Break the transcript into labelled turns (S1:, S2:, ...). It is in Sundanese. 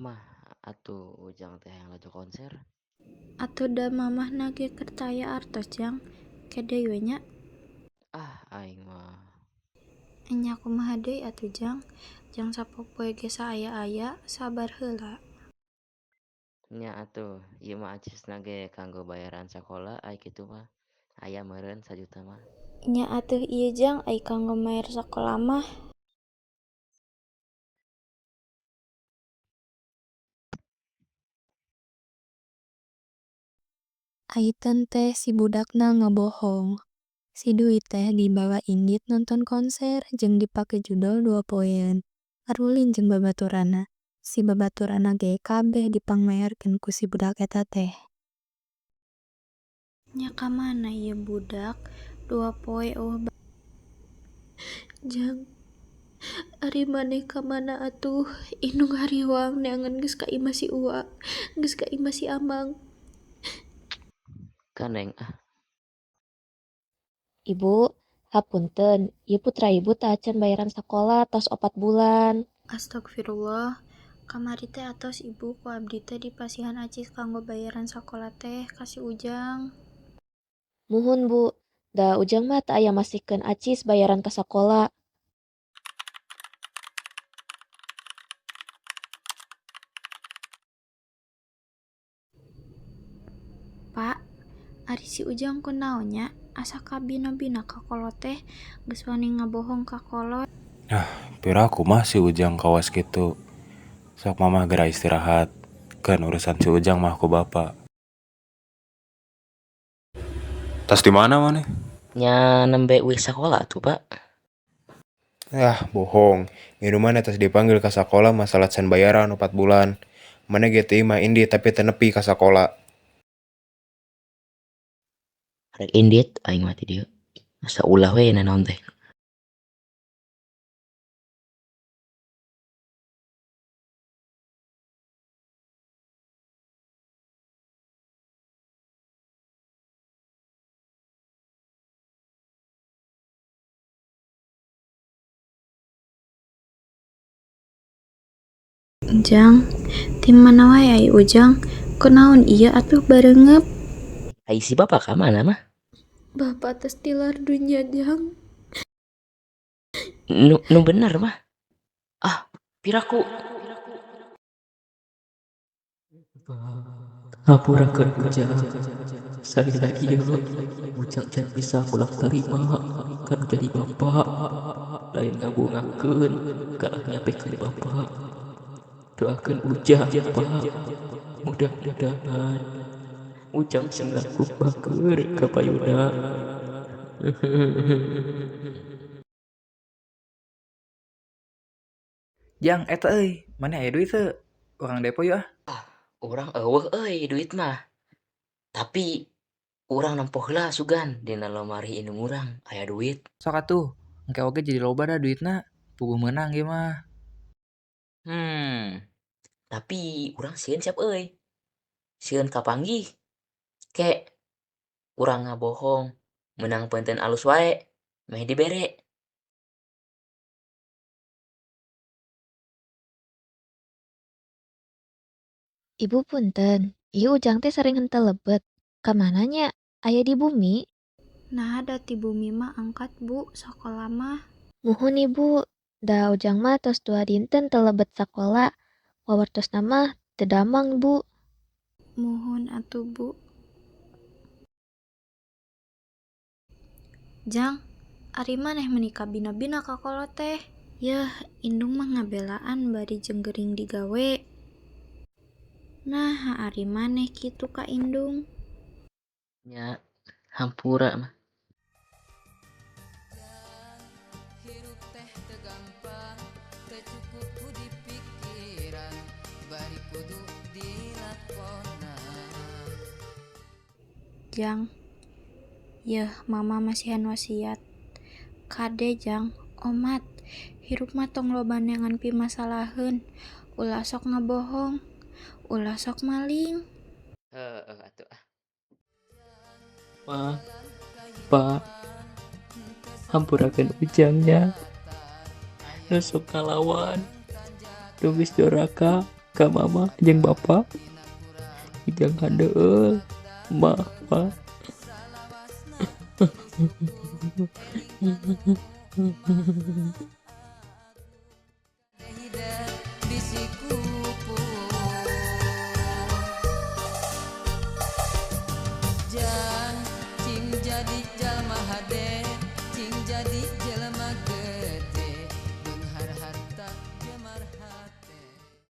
S1: Mah, atuh Ujang teh yang laju konser.
S2: Atuh da mamah nage kertaya artos jang kedeui we nya.
S1: Aing mah.
S2: Enya kumaha deui atuh jang sapopoe ge saaya-aya sabar heula.
S1: Nya atuh, ieu mah acisna ge kanggo bayaran sakola ai kitu mah. Aya meureun 1 juta mah.
S2: Nya atuh ieu jang ai kanggo mayar sakola mah. Aiten teh si budakna ngabohong. Si duit teh dibawa Indit nonton konser jeung dipake judol 2 poean. Arulin jeung babaturanna. Si babaturanna ge kabeh dipangmayarkeun ku si budak eta teh. Nya kamana ieu budak 2 poe Jang, ari maneh kamana atuh? Indung hariwang neangan geus ka imah si Uwa, geus ka imah si Amang.
S1: Kaneng
S3: Ibu, hapunten, ieu putra ibu teh acan bayaran sakola tos 4 bulan.
S2: Astagfirullah, kamari teh atos ibu ku abdi teh dipasihan acis kanggo bayaran sakola teh ka si Ujang.
S3: Muhun bu, da ujang mah teu aya masihkeun acis bayaran ka sakola.
S2: Pak, ari si Ujang kunaon nya? Asa kabina-bina ka kolot teh geus wani ngabohong ka kolot.
S4: Piraku mah si Ujang kawas gitu. Sok mama geura istirahat. Kan urusan si Ujang mah ku bapa. Tas di mana maneh?
S1: nya nembe uih sakola tuh, Pak.
S4: Bohong. Ngiru mana tas dipanggil ka sakola masalah can bayaran 4 bulan. Mana ge teu imah Indi tapi teu nepi ka sakola.
S1: Rek Indit aing mah ti dieu. Asa ulah we nanaon teh.
S2: Jang, ti mana wae ai Ujang? Kunaon ieu atuh bareungeup?
S1: Ai si bapak ka mana mah?
S2: Bapak tes tilar dunya Jang.
S1: Nu bener mah. Piraku.
S5: Hampurakeun Ujang salila ieu Ujang can bisa ulah tarima kana jadi bapa lain ngabungakeun kalah nyampekeun bapa. Doakeun Ujang Pak, mudah-mudahan Ujang sanggup bakeur ka payuna.
S6: Jang, eta euy, maneh aya duit teu? Urang depo yeuh ah.
S1: Urang eueuh euy duit mah. Tapi urang nempoh heula sugan dina lemari indung urang aya duit.
S6: Sok atuh, engke oge jadi loba dah duitna, puguh meunang ieu mah.
S1: Tapi urang sieun siap euy. Sieun kapanggih. Kek urang ngabohong, meunang peunteun alus wae, meh dibere.
S3: Ibu punten, ieu ujang teh sering henteu lebet. Kamana nya? Aya di bumi?
S2: Nah, ada ti bumi mah angkat bu, sakola mah.
S3: Muhun ibu, da ujang mah tos 2 dinten teu lebet sakola. Wawartosna mah teu damang bu.
S2: Muhun atuh bu. Jang, ari maneh meuni kabina-bina ka kolot teh? Yeuh, indung mah ngabelaan bari jeung geuring digawe. Nah, ari maneh kitu ka indung?
S1: Nya hampura mah.
S7: Hirup teh teu gampang, teu cukup ku dipikiran, bari kudu dilakona.
S2: Jang, yeuh mama masihan wasiat. Kade Jang, omat, hirup mah tong loba neangan pimasalaheun. Ulah sok ngabohong, ulah sok maling.
S1: Atuh
S5: Ma, Pa, hampurakeun Ujangnya nu sok ngalawan nu geus doraka ka mama jeung bapa ujang handeueul mah